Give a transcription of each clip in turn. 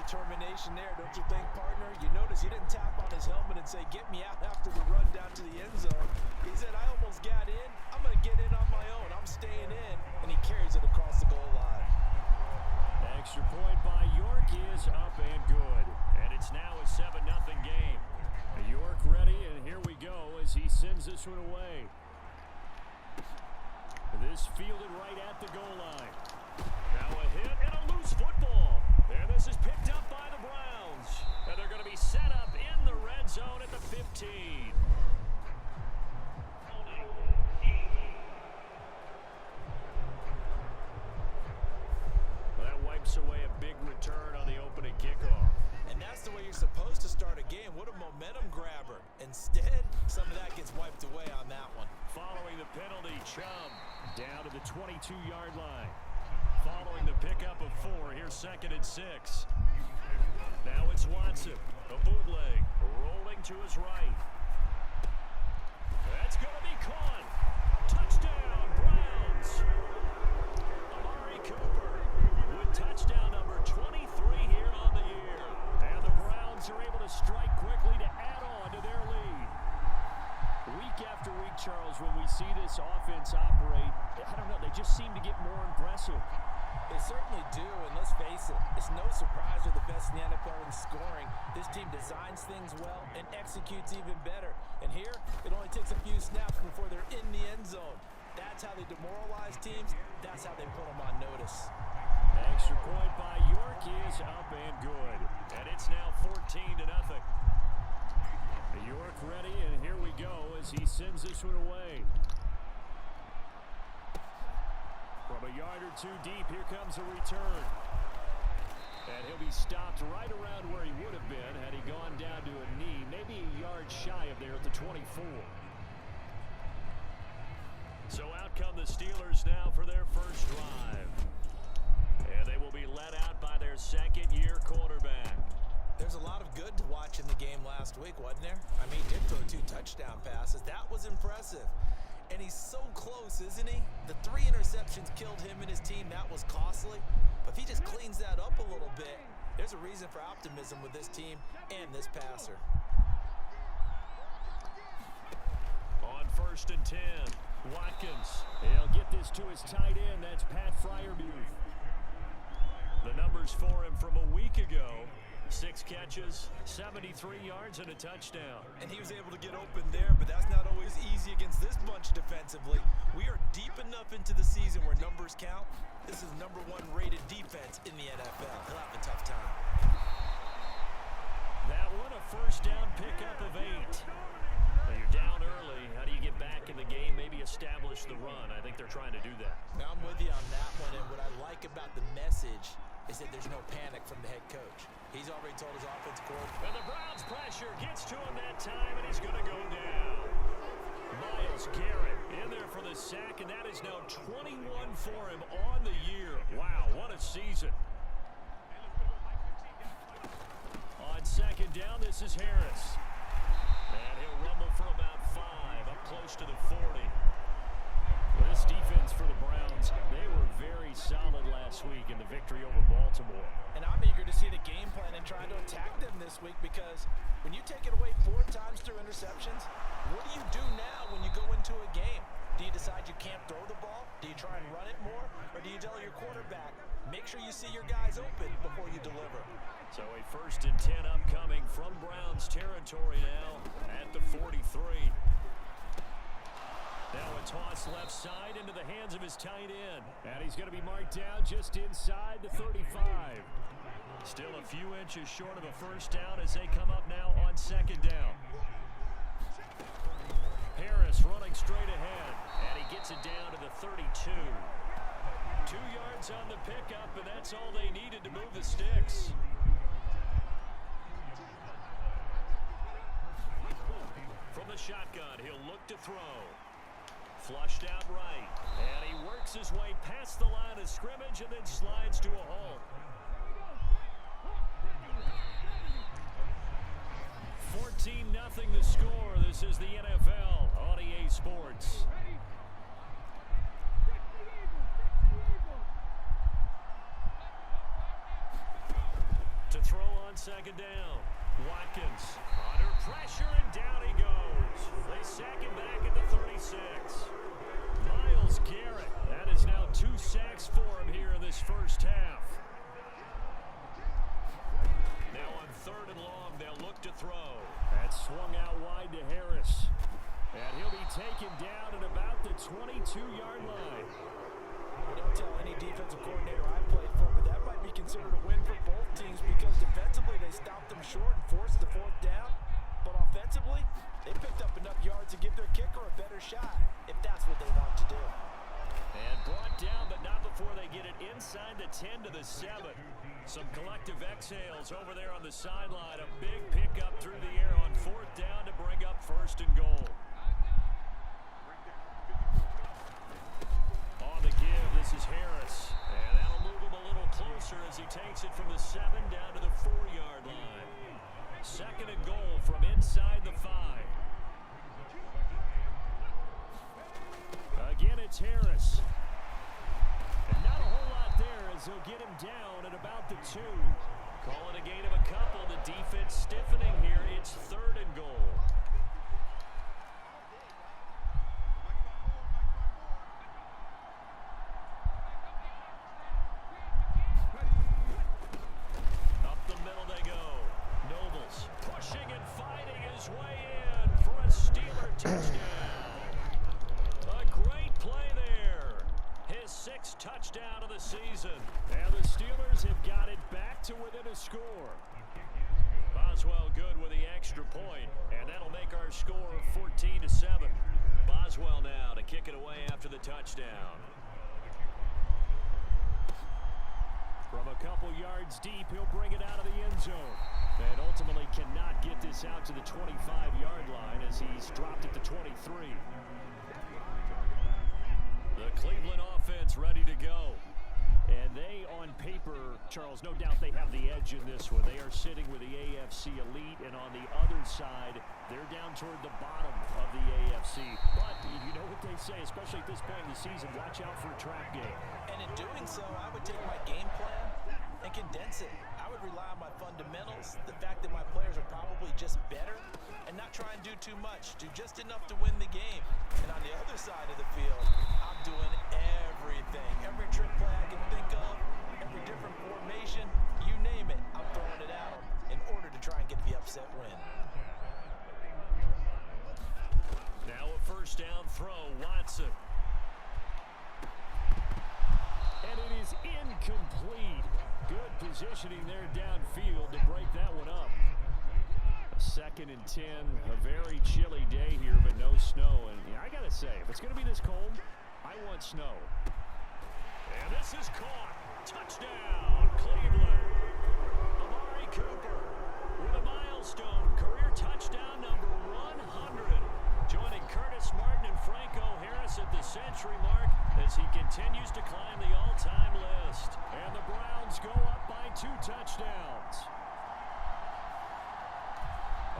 determination there, don't you think, partner? You notice he didn't tap on his helmet and say, get me out after the run down to the end zone. He said, I almost got in. I'm going to get in on my own. I'm staying in. And he carries it across the goal line. Extra point by York is up and good. And it's now a 7-0 game. York ready, and here we go as he sends this one away. This fielded right at the goal line. Now a hit and a loose football. And this is picked up by the Browns. And they're going to be set up in the red zone at the 15. Well, that wipes away a big return on the opening kickoff. And that's the way you're supposed to start a game. What a momentum grabber. Instead, some of that gets wiped away on that one. Following the penalty, Chubb down to the 22-yard line. Following the pickup of 4, here's 2nd and 6. Now it's Watson, a bootleg, rolling to his right. That's going to be caught. Touchdown, Browns. Amari Cooper with touchdown number 23 here on the year. And the Browns are able to strike quickly to add on to their lead. Week after week, Charles, when we see this offense operate, I don't know, they just seem to get more impressive. They certainly do, and let's face it, it's no surprise they're the best in the NFL in scoring. This team designs things well and executes even better. And here, it only takes a few snaps before they're in the end zone. That's how they demoralize teams. That's how they put them on notice. Extra point by York is up and good. And it's now 14-0. York ready, and here we go as he sends this one away. From a yard or two deep, here comes a return. And he'll be stopped right around where he would have been had he gone down to a knee, maybe a yard shy of there at the 24. So out come the Steelers now for their first drive. And they will be led out by their second-year quarterback. There's a lot of good to watch in the game last week, wasn't there? I mean, he did throw 2 touchdown passes. That was impressive. And he's so close, isn't he? The 3 interceptions killed him and his team. That was costly. But if he just cleans that up a little bit, there's a reason for optimism with this team and this passer. On 1st and 10, Watkins. He'll get this to his tight end. That's Pat Freiermuth. The numbers for him from a week ago. 6 catches, 73 yards, and a touchdown. And he was able to get open there, but that's not always easy against this bunch defensively. We are deep enough into the season where numbers count. This is #1 rated defense in the NFL. He'll have a tough time. That one, a first down pickup of 8. Well, you're down early. How do you get back in the game, maybe establish the run? I think they're trying to do that. Now, I'm with you on that one, and what I like about the message is that there's no panic from the head coach. He's already told his offensive coordinator. And the Browns pressure gets to him that time, and he's going to go down. Myles Garrett in there for the sack, and that is now 21 for him on the year. Wow, what a season. On 2nd down, this is Harris. And he'll rumble for about 5, up close to the 40. Well, this defense for the Browns, they were very solid last week in the victory over Baltimore. And I'm eager to see the game plan and try to attack them this week, because when you take it away 4 times through interceptions, what do you do now when you go into a game? Do you decide you can't throw the ball? Do you try and run it more? Or do you tell your quarterback, make sure you see your guys open before you deliver? So a 1st and 10 upcoming from Browns territory now at the 43. Now a toss left side into the hands of his tight end. And he's going to be marked down just inside the 35. Still a few inches short of a first down as they come up now on 2nd down. Harris running straight ahead. And he gets it down to the 32. 2 yards on the pickup, and that's all they needed to move the sticks. From the shotgun, he'll look to throw. Flushed out right, and he works his way past the line of scrimmage and then slides to a halt. 14-0 the score. This is the NFL on EA Sports. To throw second down. Watkins under pressure, and down he goes. They sack him back at the 36. Myles Garrett. That is now 2 sacks for him here in this first half. Now on 3rd and long, they'll look to throw. That swung out wide to Harris. And he'll be taken down at about the 22-yard line. Don't tell any defensive coordinator I played for, but that might be considered a win for both teams because defensively they stopped them short and forced the 4th down. But offensively, they picked up enough yards to give their kicker a better shot, if that's what they want to do. And brought down, but not before they get it inside the 10 to the 7. Some collective exhales over there on the sideline. A big pickup through the air on 4th down to bring up 1st and goal. On the give, this is Harris. And that'll move him a little closer as he takes it from the 7 down to the 4-yard line. 2nd and goal from inside the 5. Again, it's Harris. And not a whole lot there as he'll get him down at about the 2. Call it a gain of a couple. The defense stiffening here. It's 3rd and goal. Up the middle they go. Nobles pushing and fighting his way in for a Steeler touchdown. A great play there. His 6th touchdown of the season. And the Steelers have got it back to within a score. Boswell good with the extra point, and that'll make our score 14-7. Boswell now to kick it away after the touchdown. From a couple yards deep, he'll bring it out of the end zone. And ultimately cannot get this out to the 25-yard line as he's dropped at the 23. The Cleveland offense ready to go. And they, on paper, Charles, no doubt they have the edge in this one. They are sitting with the AFC elite, and on the other side, they're down toward the bottom of the AFC. But you know what they say, especially at this point in the season, watch out for a trap game. And in doing so, I would take my game plan and condense it. I would rely on my fundamentals, the fact that my players are probably just better, and not try and do too much, do just enough to win the game. And on the other side of the field, I'm doing everything. Every trick play I can think of, every different formation, you name it, I'm throwing it at them in order to try and get the upset win. Now a 1st down throw, Watson. And it is incomplete. Good positioning there downfield to break that one up. 2nd and 10, a very chilly day here, but no snow. And yeah, I got to say, if it's going to be this cold, I want snow. And this is caught. Touchdown, Cleveland. Amari Cooper with a milestone career touchdown number 100. Joining Curtis Martin and Franco Harris at the century mark as he continues to climb the all-time list. And the Browns go up by 2 touchdowns.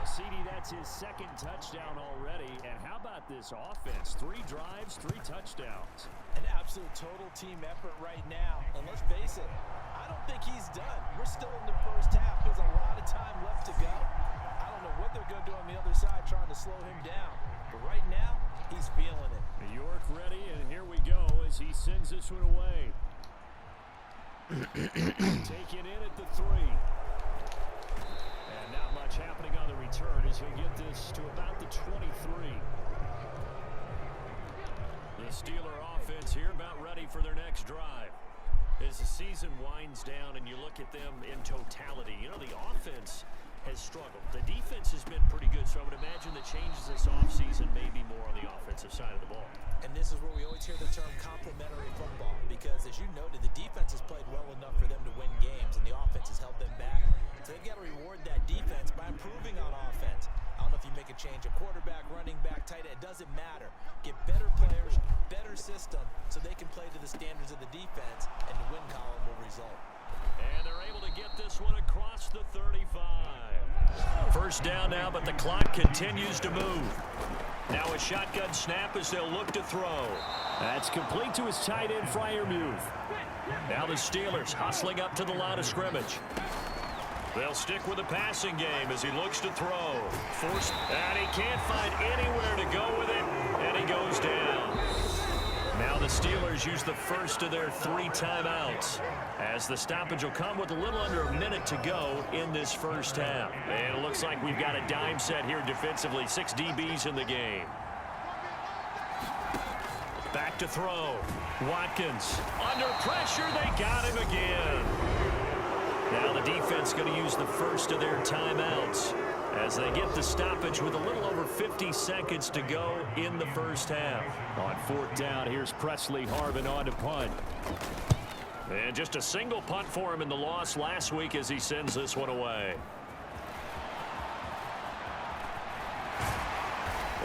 CD, that's his 2nd touchdown already. And how about this offense? 3 drives, 3 touchdowns. An absolute total team effort right now. And let's face it, I don't think he's done. We're still in the first half. There's a lot of time left to go. I don't know what they're going to do on the other side trying to slow him down. But right now, he's feeling it. York ready, and here we go as he sends this one away. Taken in at the 3. And not much happening on the return as he'll get this to about the 23. The Steeler offense here about ready for their next drive. As the season winds down and you look at them in totality, you know, the offense has struggled. The defense has been pretty good, so I would imagine the changes this offseason may be more on the offensive side of the ball. And this is where we always hear the term complementary football, because as you noted, the defense has played well enough for them to win games, and the offense has held them back. So they've got to reward that defense by improving on offense. I don't know if you make a change, a quarterback, running back, tight end, it doesn't matter. Get better players, better system, so they can play to the standards of the defense, and the win column will result. And they're able to get this one across the 35. 1st down now, but the clock continues to move. Now a shotgun snap as they'll look to throw. That's complete to his tight end, Freiermuth. Now the Steelers hustling up to the line of scrimmage. They'll stick with the passing game as he looks to throw. Forced, and he can't find anywhere to go with it, and he goes down. Now the Steelers use the first of their 3 timeouts, as the stoppage will come with a little under a minute to go in this first half. And it looks like we've got a dime set here defensively. 6 DBs in the game. Back to throw. Watkins under pressure. They got him again. Now the defense going to use the first of their timeouts as they get the stoppage with a little over 50 seconds to go in the first half. On 4th down, here's Presley Harvin on to punt. And just a single punt for him in the loss last week as he sends this one away.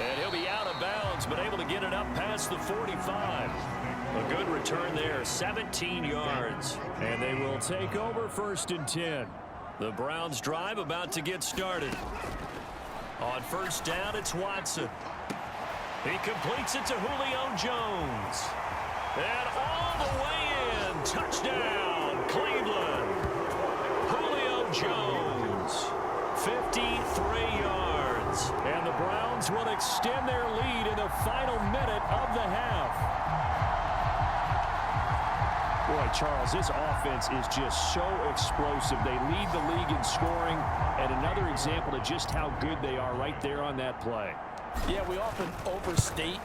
And he'll be out of bounds, but able to get it up past the 45. A good return there, 17 yards. And they will take over 1st and 10. The Browns drive about to get started. On 1st down, it's Watson. He completes it to Julio Jones. And all the way in. Touchdown, Cleveland. Julio Jones, 53 yards. And the Browns will extend their lead in the final minute of the half. Boy, Charles, this offense is just so explosive. They lead the league in scoring, and another example of just how good they are right there on that play. Yeah, we often overstate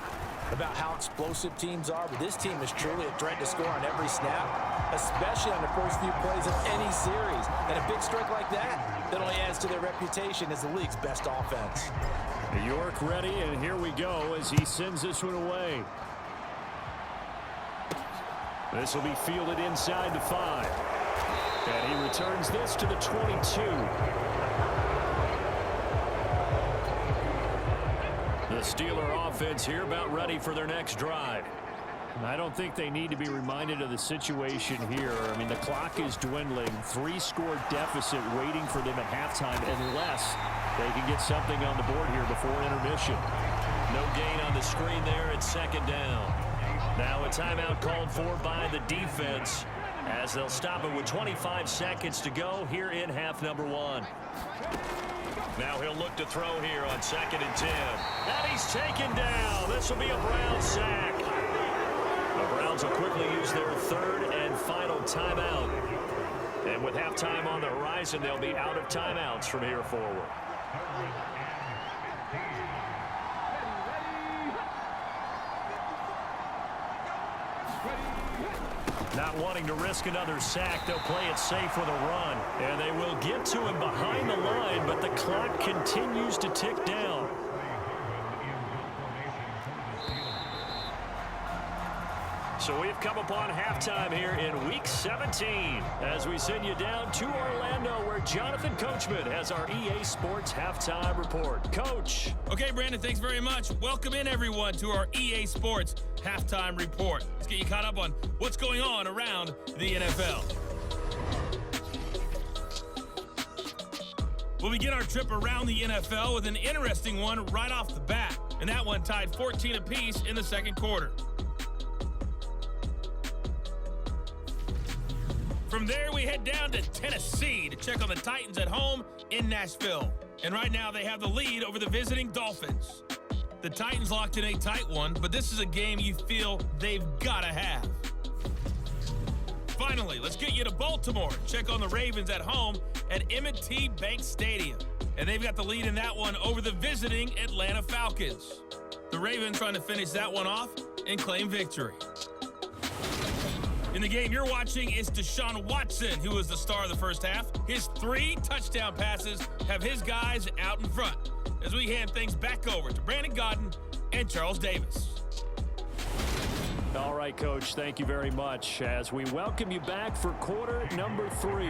about how explosive teams are, but this team is truly a threat to score on every snap, especially on the first few plays of any series. And a big strike like that only adds to their reputation as the league's best offense. York ready, and here we go as he sends this one away. This will be fielded inside the 5. And he returns this to the 22. The Steeler offense here about ready for their next drive. I don't think they need to be reminded of the situation here. I mean, the clock is dwindling. 3-score deficit waiting for them at halftime unless they can get something on the board here before intermission. No gain on the screen there at 2nd down. Now a timeout called for by the defense as they'll stop it with 25 seconds to go here in half number 1. Now he'll look to throw here on 2nd and 10. And he's taken down. This will be a Brown sack. The Browns will quickly use their 3rd and final timeout. And with halftime on the horizon, they'll be out of timeouts from here forward. Not wanting to risk another sack, they'll play it safe with a run. And they will get to him behind the line, but the clock continues to tick down. So we've come upon halftime here in Week 17 as we send you down to Orlando where Jonathan Coachman has our EA Sports Halftime Report. Coach. Okay, Brandon, thanks very much. Welcome in, everyone, to our EA Sports Halftime Report. Let's get you caught up on what's going on around the NFL. We'll begin our trip around the NFL with an interesting one right off the bat, and that one tied 14 apiece in the second quarter. From there, we head down to Tennessee to check on the Titans at home in Nashville. And right now, they have the lead over the visiting Dolphins. The Titans locked in a tight one, but this is a game you feel they've got to have. Finally, let's get you to Baltimore. Check on the Ravens at home at M&T Bank Stadium. And they've got the lead in that one over the visiting Atlanta Falcons. The Ravens trying to finish that one off and claim victory. In the game you're watching is Deshaun Watson, who was the star of the first half. His 3 touchdown passes have his guys out in front. As we hand things back over to Brandon Godden and Charles Davis. All right, Coach, thank you very much as we welcome you back for quarter number 3.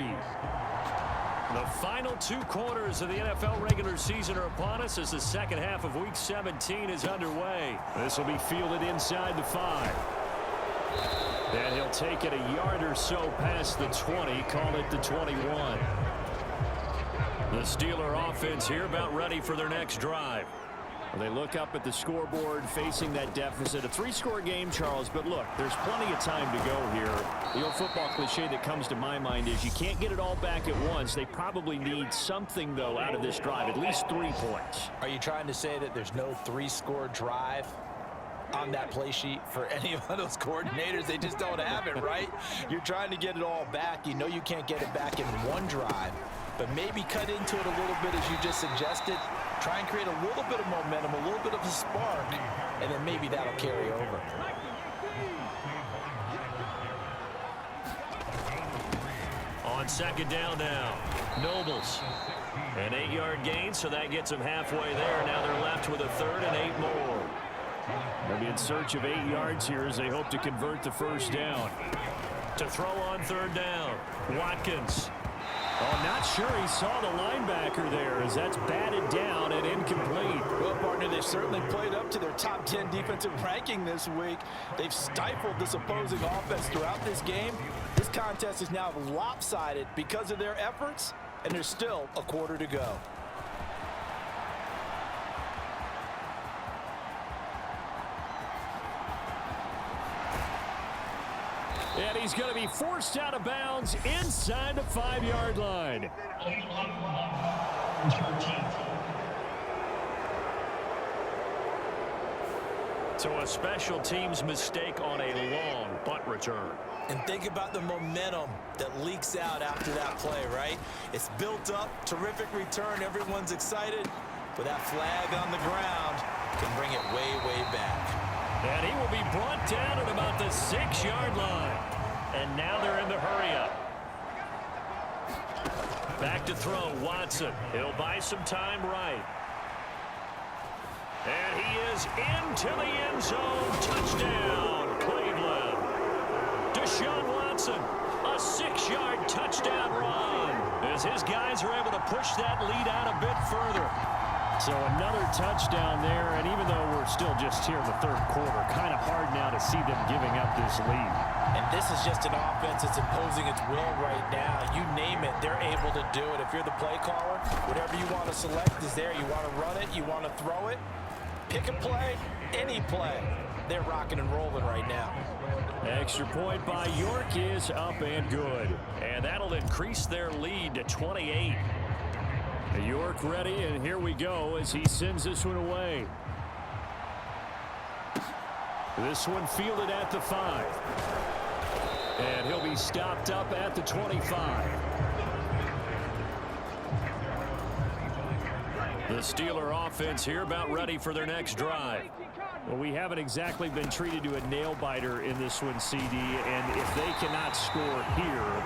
The final 2 quarters of the NFL regular season are upon us as the second half of Week 17 is underway. This will be fielded inside the 5. And he'll take it a yard or so past the 20, call it the 21. The Steeler offense here about ready for their next drive. Well, they look up at the scoreboard facing that deficit. A 3-score game, Charles, but look, there's plenty of time to go here. The old football cliche that comes to my mind is you can't get it all back at once. They probably need something, though, out of this drive, at least 3 points. Are you trying to say that there's no 3-score drive on that play sheet for any of those coordinators? They just don't have it, right? You're trying to get it all back. You know you can't get it back in one drive, but maybe cut into it a little bit as you just suggested. Try and create a little bit of momentum, a little bit of a spark, and then maybe that'll carry over. On second down now, Nobles. An 8-yard gain, so that gets them halfway there. Now they're left with a 3rd and 8 more. They'll be in search of 8 yards here as they hope to convert the first down. To throw on 3rd down, Watkins. Oh, not sure he saw the linebacker there as that's batted down and incomplete. Well, partner, they've certainly played up to their top 10 defensive ranking this week. They've stifled this opposing offense throughout this game. This contest is now lopsided because of their efforts, and there's still a quarter to go. And he's going to be forced out of bounds inside the 5-yard line. So a special teams mistake on a long punt return. And think about the momentum that leaks out after that play, right? It's built up, terrific return, everyone's excited, but that flag on the ground can bring it way, way back. And he will be brought down at about the 6-yard line. And now they're in the hurry-up. Back to throw, Watson. He'll buy some time right. And he is into the end zone. Touchdown, Cleveland. Deshaun Watson, a 6-yard touchdown run. As his guys are able to push that lead out a bit further. So another touchdown there, and even though we're still just here in the 3rd quarter, kind of hard now to see them giving up this lead. And this is just an offense that's imposing its will right now. You name it, they're able to do it. If you're the play caller, whatever you want to select is there. You want to run it, you want to throw it, pick a play, any play. They're rocking and rolling right now. Extra point by York is up and good. And that'll increase their lead to 28. York ready, and here we go as he sends this one away. This one fielded at the 5. And he'll be stopped up at the 25. The Steeler offense here about ready for their next drive. Well, we haven't exactly been treated to a nail-biter in this one, CD, and if they cannot score here,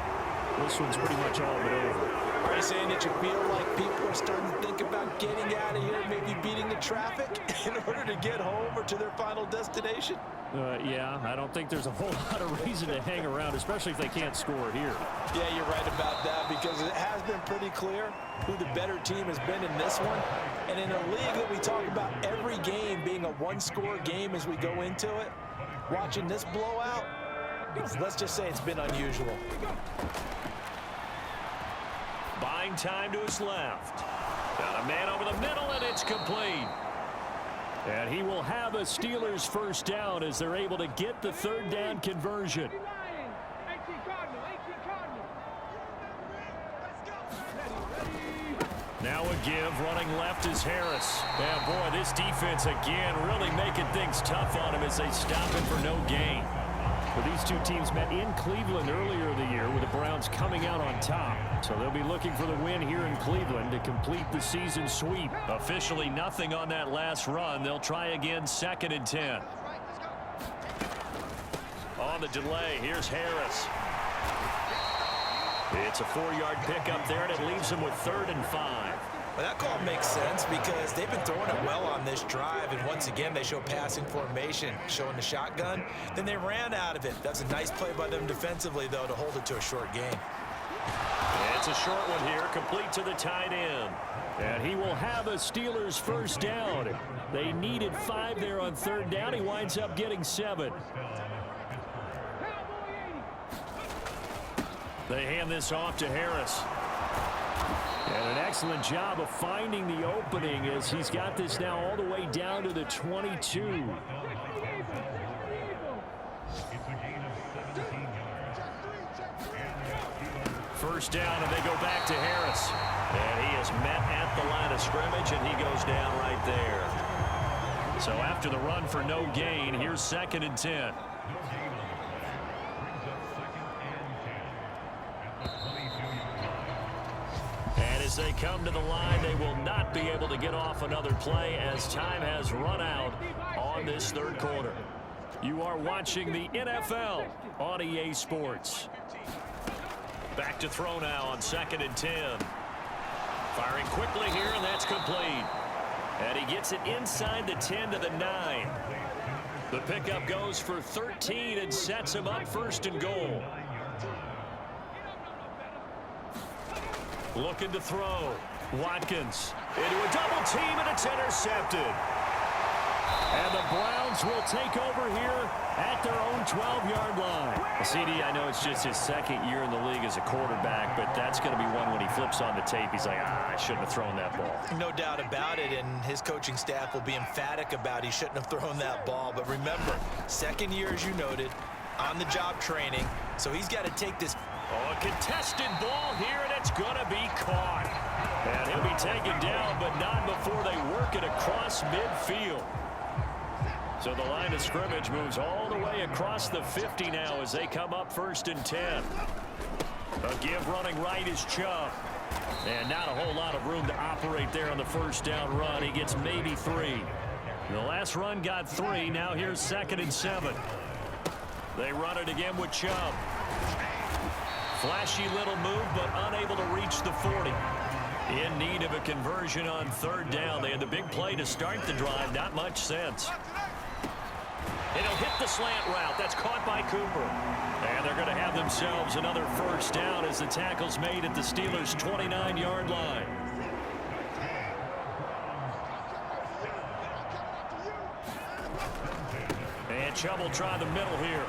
this one's pretty much all but over. Are you saying that you feel like people are starting to think about getting out of here, maybe beating the traffic in order to get home or to their final destination? Yeah, I don't think there's a whole lot of reason to hang around, especially if they can't score here. Yeah, you're right about that because it has been pretty clear who the better team has been in this one. And in a league that we talk about every game being a 1-score game as we go into it, watching this blowout, let's just say it's been unusual. Buying time to his left. Got a man over the middle, and it's complete. And he will have a Steelers first down as they're able to get the 3rd down conversion. Now a give, running left is Harris. And boy, this defense again really making things tough on him as they stop him for no gain. Well, these two teams met in Cleveland earlier in the year with the Browns coming out on top. So they'll be looking for the win here in Cleveland to complete the season sweep. Officially nothing on that last run. They'll try again 2nd and 10. On the delay, here's Harris. It's a 4-yard pickup there, and it leaves them with 3rd and 5. Well, that call makes sense because they've been throwing it well on this drive, and once again they show passing formation, showing the shotgun. Then they ran out of it. That's a nice play by them defensively, though, to hold it to a short game. It's a short one here, complete to the tight end. And he will have a Steelers first down. They needed 5 there on 3rd down. He winds up getting 7. They hand this off to Harris. And an excellent job of finding the opening as he's got this now all the way down to the 22. First down, and they go back to Harris. And he is met at the line of scrimmage, and he goes down right there. So after the run for no gain, here's 2nd and 10. And as they come to the line, they will not be able to get off another play as time has run out on this 3rd quarter. You are watching the NFL on EA Sports. Back to throw now on 2nd and 10. Firing quickly here, and that's complete. And he gets it inside the 10 to the 9. The pickup goes for 13 and sets him up 1st and goal. Looking to throw. Watkins into a double team, and it's intercepted. And the Browns will take over here at their own 12-yard line. CD, I know it's just his 2nd year in the league as a quarterback, but that's going to be one when he flips on the tape. He's like, I shouldn't have thrown that ball. No doubt about it, and his coaching staff will be emphatic about he shouldn't have thrown that ball. But remember, 2nd year, as you noted, on-the-job training, so he's got to take this. Oh, a contested ball here, and it's going to be caught. And he'll be taken down, but not before they work it across midfield. So the line of scrimmage moves all the way across the 50 now as they come up 1st and 10. A give running right is Chubb. And not a whole lot of room to operate there on the 1st down run. He gets maybe 3. The last run got 3. Now here's 2nd and 7. They run it again with Chubb. Flashy little move, but unable to reach the 40. In need of a conversion on 3rd down. They had the big play to start the drive. Not much sense. It'll hit the slant route. That's caught by Cooper. And they're going to have themselves another 1st down as the tackle's made at the Steelers' 29-yard line. And Chubb will try the middle here.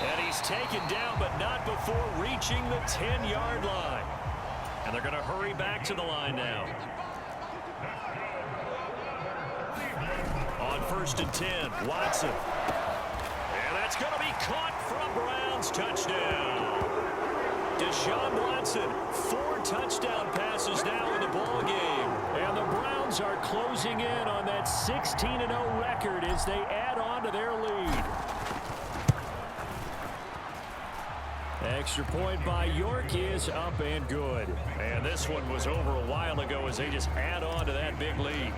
And he's taken down, but not before reaching the 10-yard line. And they're going to hurry back to the line now. On 1st and 10, Watson. And that's going to be caught for a Browns touchdown. Deshaun Watson, 4 touchdown passes now in the ballgame. And the Browns are closing in on that 16-0 record as they add on to their lead. Extra point by York is up and good. And this one was over a while ago as they just add on to that big lead.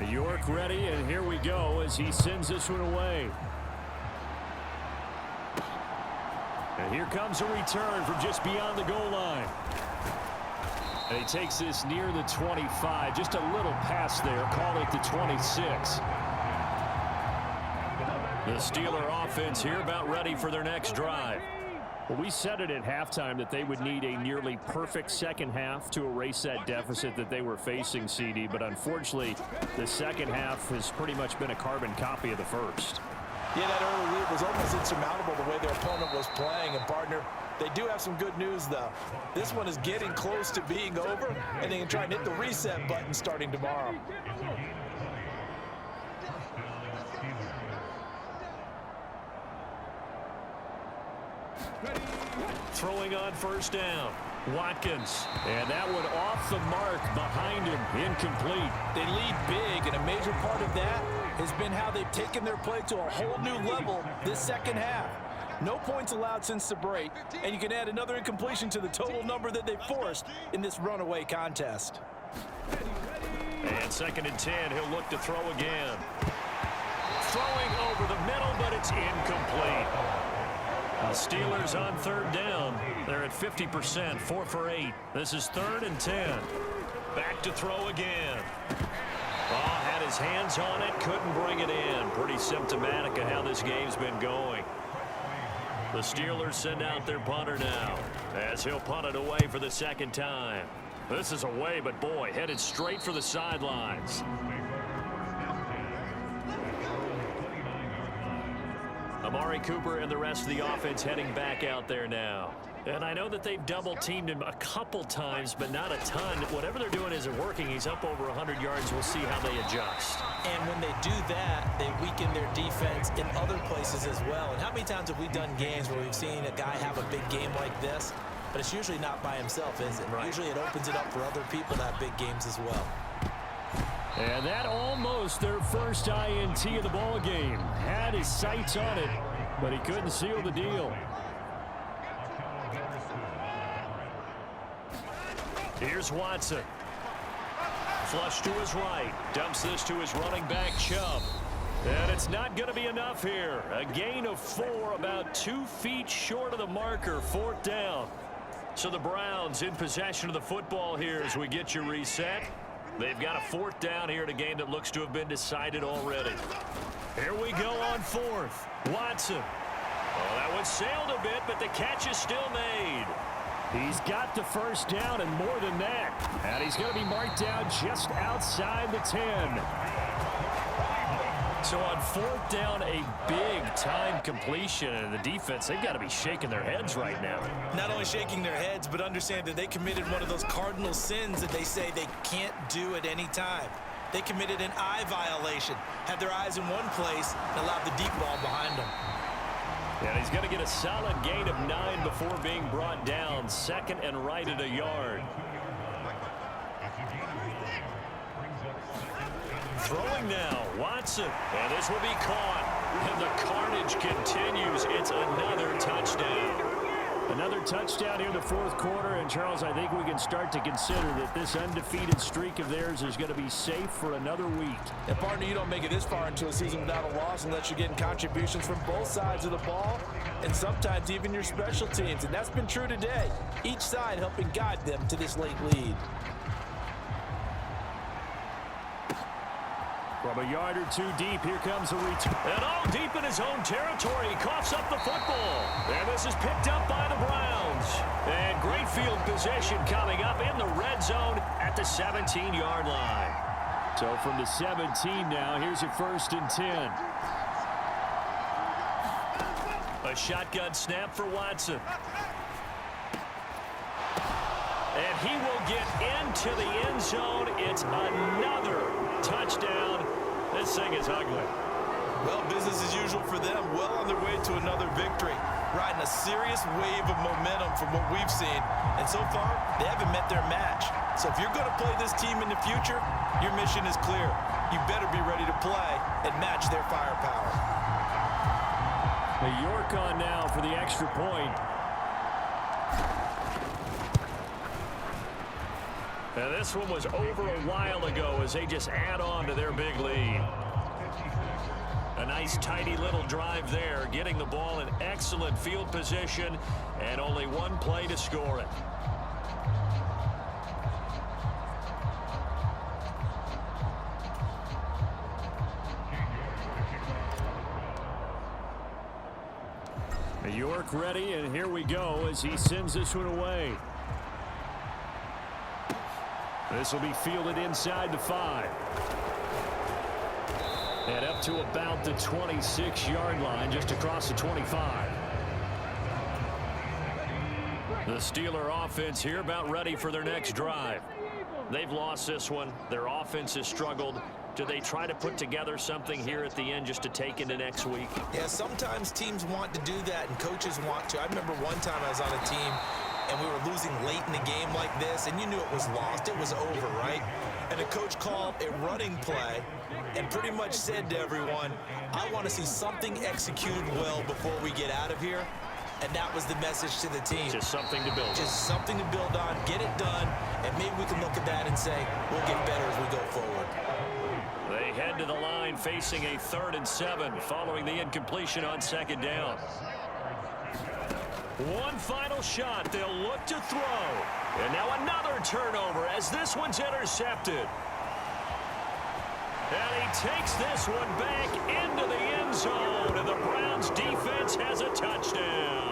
York ready, and here we go as he sends this one away. And here comes a return from just beyond the goal line. And he takes this near the 25, just a little past there, call it the 26. The Steeler offense here about ready for their next drive. Well, we said it at halftime that they would need a nearly perfect 2nd half to erase that deficit that they were facing, CD. But unfortunately, the 2nd half has pretty much been a carbon copy of the 1st. Yeah, that early lead was almost insurmountable the way their opponent was playing. And, partner, they do have some good news, though. This one is getting close to being over, and they can try and hit the reset button starting tomorrow. Throwing on 1st down. Watkins. And that one off the mark behind him. Incomplete. They lead big, and a major part of that has been how they've taken their play to a whole new level this 2nd half. No points allowed since the break, and you can add another incompletion to the total number that they forced in this runaway contest. And 2nd and 10, he'll look to throw again. Throwing over the middle, but it's incomplete. The Steelers on 3rd down. They're at 50%, 4 for 8. This is 3rd and 10. Back to throw again. Oh, had his hands on it, couldn't bring it in. Pretty symptomatic of how this game's been going. The Steelers send out their punter now as he'll punt it away for the 2nd time. This is away, but boy, headed straight for the sidelines. Amari Cooper and the rest of the offense heading back out there now. And I know that they've double-teamed him a couple times, but not a ton. Whatever they're doing isn't working. He's up over 100 yards. We'll see how they adjust. And when they do that, they weaken their defense in other places as well. And how many times have we done games where we've seen a guy have a big game like this? But it's usually not by himself, is it? Right. Usually it opens it up for other people to have big games as well. And that almost their first INT of the ball game. Had his sights on it, but he couldn't seal the deal. Here's Watson. Flush to his right. Dumps this to his running back, Chubb. And it's not going to be enough here. A gain of 4, about 2 feet short of the marker, 4th down. So the Browns in possession of the football here as we get you reset. They've got a 4th down here in a game that looks to have been decided already. Here we go on 4th. Watson. Well, that one sailed a bit, but the catch is still made. He's got the first down and more than that. And he's going to be marked down just outside the 10. So on 4th down, a big-time completion. And the defense, they've got to be shaking their heads right now. Not only shaking their heads, but understand that they committed one of those cardinal sins that they say they can't do at any time. They committed an eye violation, had their eyes in one place, and allowed the deep ball behind them. And he's going to get a solid gain of 9 before being brought down. 2nd and right at a yard. Throwing now, Watson. And this will be caught. And the carnage continues. It's another touchdown. Another touchdown here in the 4th quarter. And, Charles, I think we can start to consider that this undefeated streak of theirs is going to be safe for another week. And, partner, you don't make it this far into a season without a loss unless you're getting contributions from both sides of the ball and sometimes even your special teams. And that's been true today. Each side helping guide them to this late lead. From a yard or 2 deep, here comes a return. And all deep in his own territory, he coughs up the football. And this is picked up by the Browns. And great field possession coming up in the red zone at the 17-yard line. So from the 17 now, here's your 1st and 10. A shotgun snap for Watson. And he will get into the end zone. It's another touchdown. This thing is ugly. Well, business as usual for them. Well on their way to another victory. Riding a serious wave of momentum from what we've seen. And so far, they haven't met their match. So if you're going to play this team in the future, your mission is clear. You better be ready to play and match their firepower. York on now for the extra point. Now this one was over a while ago as they just add on to their big lead. A nice tidy little drive there, getting the ball in excellent field position and only one play to score it. York ready, and here we go as he sends this one away. This will be fielded inside the 5. And up to about the 26-yard line, just across the 25. The Steeler offense here about ready for their next drive. They've lost this one. Their offense has struggled. Do they try to put together something here at the end just to take into next week? Yeah, sometimes teams want to do that and coaches want to. I remember one time I was on a team and we were losing late in a game like this, and you knew it was lost. It was over, right? And the coach called a running play and pretty much said to everyone, I want to see something executed well before we get out of here. And that was the message to the team. Just something to build on. Just something to build on, get it done, and maybe we can look at that and say, we'll get better as we go forward. They head to the line facing a 3rd and 7 following the incompletion on 2nd down. One final shot. They'll look to throw. And now another turnover as this one's intercepted. And he takes this one back into the end zone. And the Browns defense has a touchdown.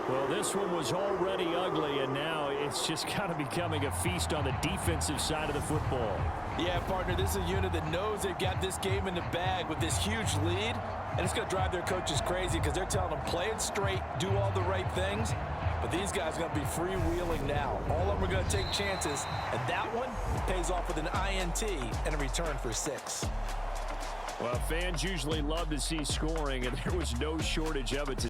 Well, this one was already ugly, and now it's just kind of becoming a feast on the defensive side of the football. Yeah, partner, this is a unit that knows they've got this game in the bag with this huge lead, and it's going to drive their coaches crazy because they're telling them play it straight, do all the right things, but these guys are going to be freewheeling now. All of them are going to take chances, and that one pays off with an INT and a return for 6. Well, fans usually love to see scoring, and there was no shortage of it today.